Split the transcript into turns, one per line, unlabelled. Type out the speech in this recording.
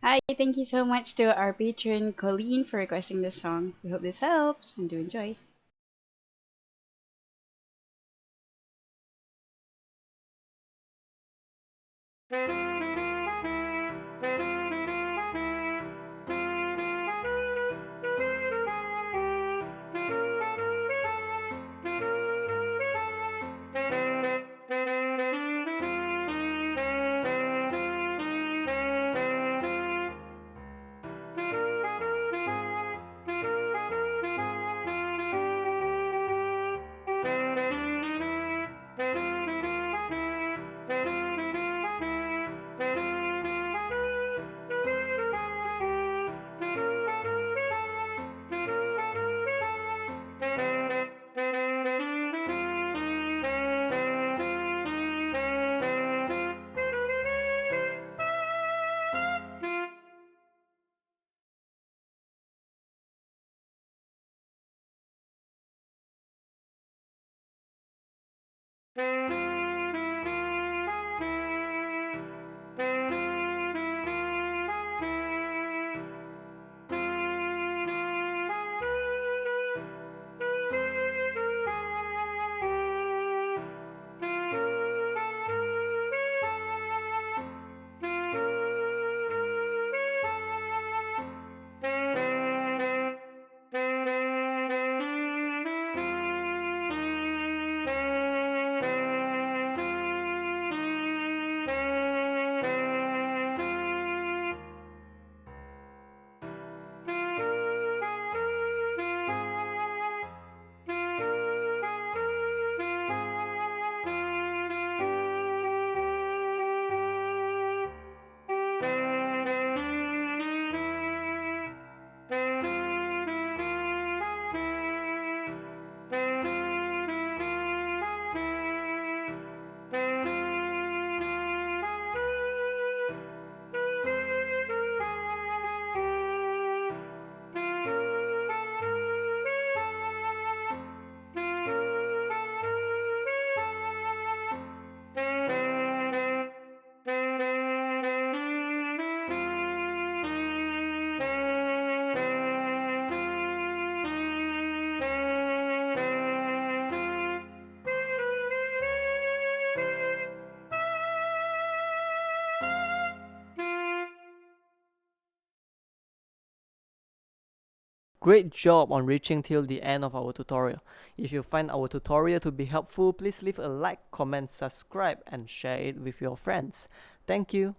Hi, thank you so much to our patron Colleen for requesting this song. We hope this helps and do enjoy.
Great job on reaching till the end of our tutorial. If you find our tutorial to be helpful, please leave a like, comment, subscribe, and share it with your friends. Thank you.